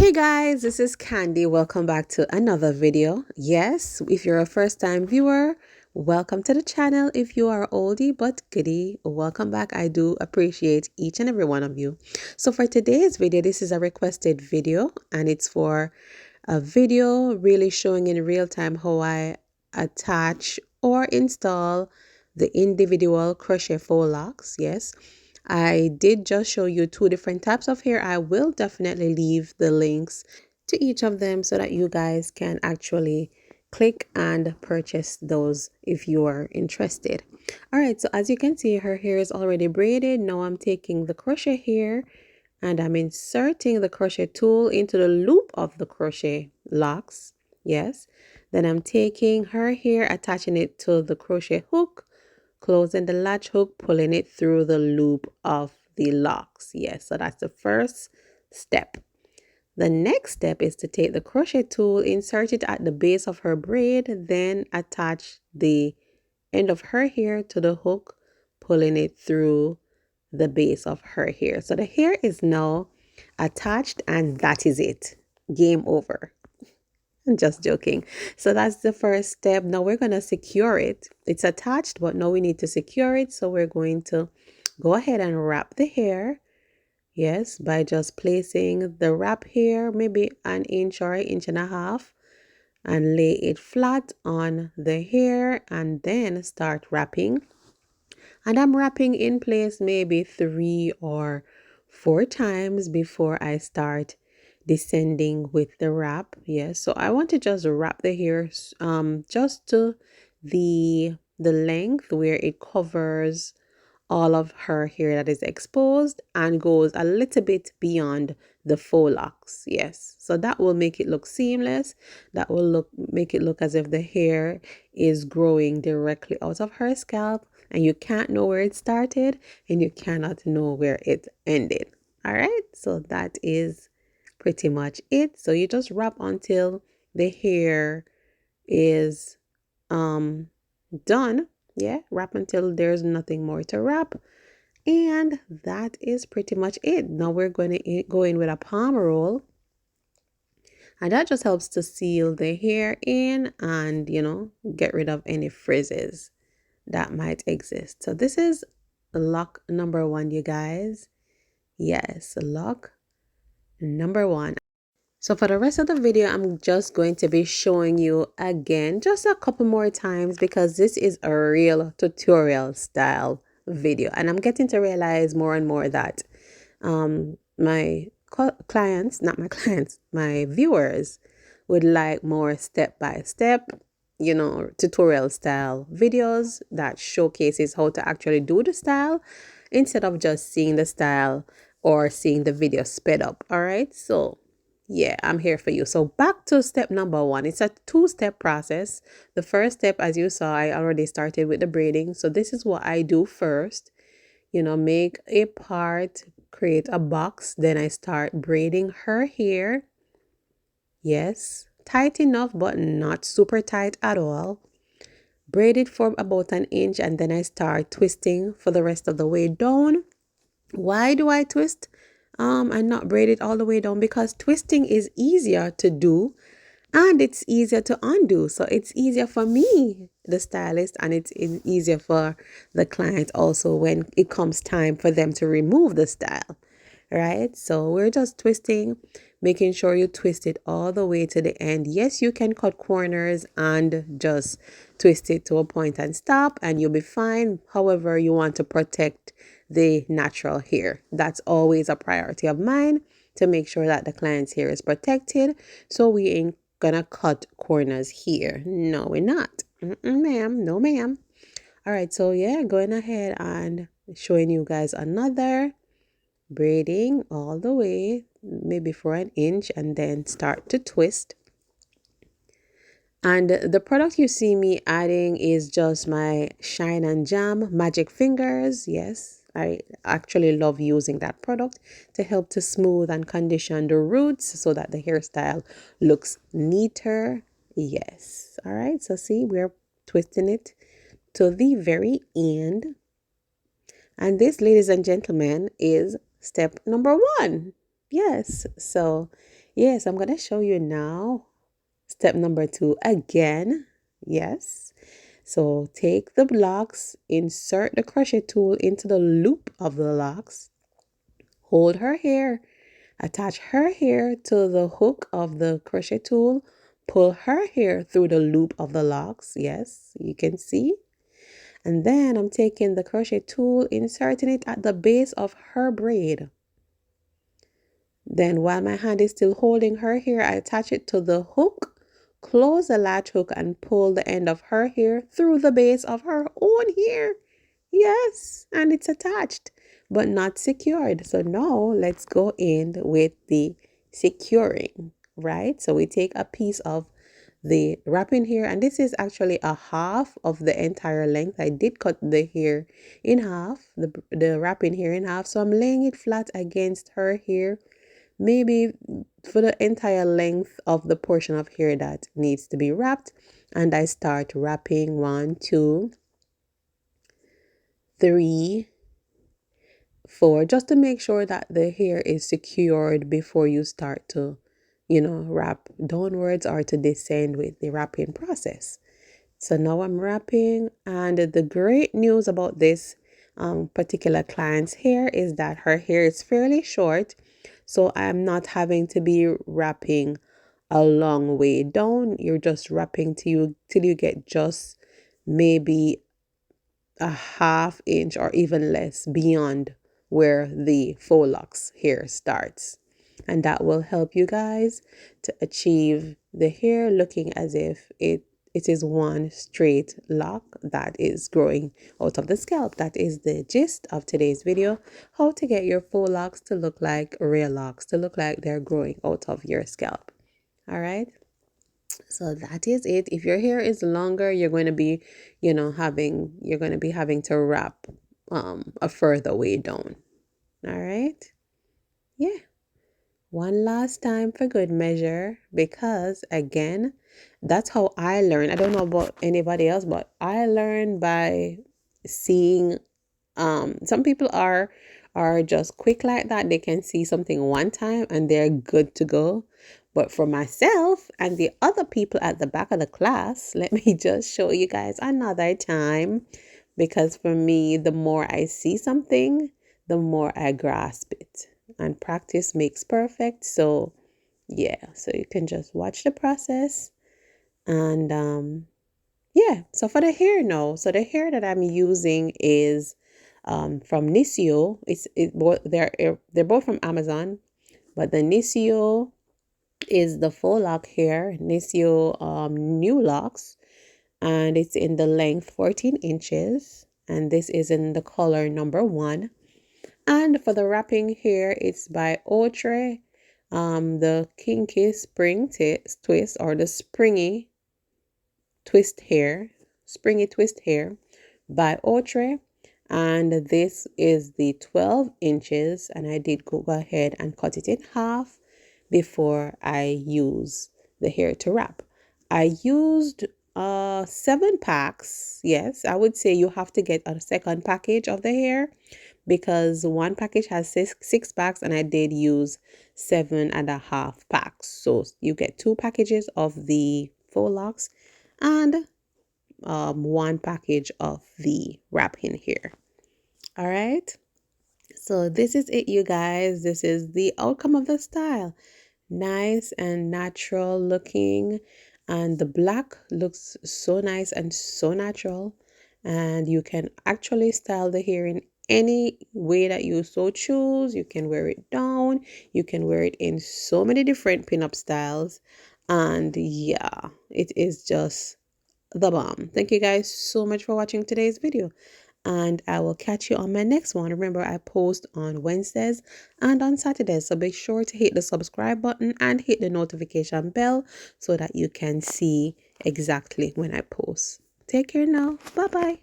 Hey guys, this is Candy. Welcome back to another video. Yes, if you're a first time viewer, welcome to the channel. If you are oldie but goodie, welcome back. I do appreciate each and every one of you. So for today's video, this is a requested video and it's for a video really showing in real time how I attach or install the individual crochet faux locks. Yes, I did just show you two different types of hair. I will definitely leave the links to each of them so that you guys can actually click and purchase those if you are interested. All right, so as you can see, her hair is already braided. Now I'm taking the crochet hair and I'm inserting the crochet tool into the loop of the crochet locks. Yes, then I'm taking her hair, attaching it to the crochet hook, closing the latch hook, pulling it through the loop of the locks. Yes, so that's the first step. The next step is to take the crochet tool, insert it at the base of her braid, then attach the end of her hair to the hook, pulling it through the base of her hair. So the hair is now attached and that is it. Game over. I'm just joking. So that's the first step. Now we're going to secure it. It's attached, but now we need to secure it. So we're going to go ahead and wrap the hair. Yes, by just placing the wrap hair maybe an inch or an inch and a half and lay it flat on the hair and then start wrapping. And I'm wrapping in place maybe 3 or 4 times before I start descending with the wrap. Yes, so I want to just wrap the hair just to the length where it covers all of her hair that is exposed and goes a little bit beyond the faux locks. Yes, so that will make it look seamless. That will make it look as if the hair is growing directly out of her scalp and you can't know where it started and you cannot know where it ended. All right, so that is pretty much it. So you just wrap until the hair is done. Yeah, wrap until there's nothing more to wrap. And that is pretty much it. Now we're going to go in with a palm roll. And that just helps to seal the hair in and, get rid of any frizzes that might exist. So this is lock number 1, you guys. Yes, lock number 1. So for the rest of the video, I'm just going to be showing you again just a couple more times because this is a real tutorial style video. And I'm getting to realize more and more that my clients, not my clients, my viewers would like more step-by-step, tutorial style videos that showcases how to actually do the style instead of just seeing the style or seeing the video sped up. All right, so yeah, I'm here for you. So back to step number 1. It's a 2-step process. The first step, as you saw, I already started with the braiding. So this is what I do first. Make a part, create a box. Then I start braiding her hair. Yes, tight enough, but not super tight at all. Braid it for about an inch and then I start twisting for the rest of the way down. Why do I twist and not braid it all the way down? Because twisting is easier to do and it's easier to undo. So it's easier for me, the stylist, and it's easier for the client also when it comes time for them to remove the style, right? So we're just twisting, making sure you twist it all the way to the end. Yes, you can cut corners and just twist it to a point and stop and you'll be fine. However, you want to protect the natural hair. That's always a priority of mine, to make sure that the client's hair is protected. So we ain't gonna cut corners here. No, we're not. Ma'am. No, ma'am. All right, so yeah, going ahead and showing you guys another braiding all the way, maybe for an inch, and then start to twist. And the product you see me adding is just my Shine and Jam Magic Fingers. Yes, I actually love using that product to help to smooth and condition the roots so that the hairstyle looks neater. Yes. All right. So see, we're twisting it to the very end. And this, ladies and gentlemen, is step number 1. Yes. So Yes, I'm going to show you now. Step number 2 again. Yes. So take the locks, insert the crochet tool into the loop of the locks, hold her hair, attach her hair to the hook of the crochet tool, pull her hair through the loop of the locks. Yes, you can see. And then I'm taking the crochet tool, inserting it at the base of her braid. Then while my hand is still holding her hair, I attach it to the hook, close the latch hook, and pull the end of her hair through the base of her own hair. Yes, and it's attached, but not secured. So now let's go in with the securing, right? So we take a piece of the wrapping here, and this is actually a half of the entire length. I did cut the hair in half, the wrapping hair in half, so I'm laying it flat against her hair, maybe for the entire length of the portion of hair that needs to be wrapped. And I start wrapping 1, 2, 3, 4, just to make sure that the hair is secured before you start to, wrap downwards or to descend with the wrapping process. So now I'm wrapping, and the great news about this particular client's hair is that her hair is fairly short, so I'm not having to be wrapping a long way down. You're just wrapping till you get just maybe a ½ inch or even less beyond where the faux locks hair starts. And that will help you guys to achieve the hair looking as if it is one straight lock that is growing out of the scalp. That is the gist of today's video: how to get your faux locks to look like real locks, to look like they're growing out of your scalp. All right, so that is it. If your hair is longer, you're going to be having to wrap a further way down. All right, yeah. One last time for good measure, because again, that's how I learn. I don't know about anybody else, but I learn by seeing. Some people are just quick like that. They can see something one time and they're good to go. But for myself and the other people at the back of the class, let me just show you guys another time, because for me, the more I see something, the more I grasp it. And practice makes perfect. So yeah, so you can just watch the process. And yeah, so for the hair now, so the hair that I'm using is from Nisio. They're both from Amazon, but the Nisio is the faux lock hair, Nisio new locks, and it's in the length 14 inches, and this is in the color number 1. And for the wrapping hair, it's by Outre, the kinky spring twist, or the springy twist hair by Outre. And this is the 12 inches, and I did go ahead and cut it in half before I use the hair to wrap. I used 7 packs. Yes, I would say you have to get a second package of the hair, because one package has six packs, and I did use 7.5 packs. So you get 2 packages of the faux locks and 1 package of the wrapping hair. All right, so this is it, you guys. This is the outcome of the style. Nice and natural looking, and the black looks so nice and so natural, and you can actually style the hair in any way that you so choose. You can wear it down, you can wear it in so many different pinup styles, and yeah, it is just the bomb. Thank you guys so much for watching today's video, and I will catch you on my next one. Remember, I post on Wednesdays and on Saturdays, so be sure to hit the subscribe button and hit the notification bell so that you can see exactly when I post. Take care now. Bye bye.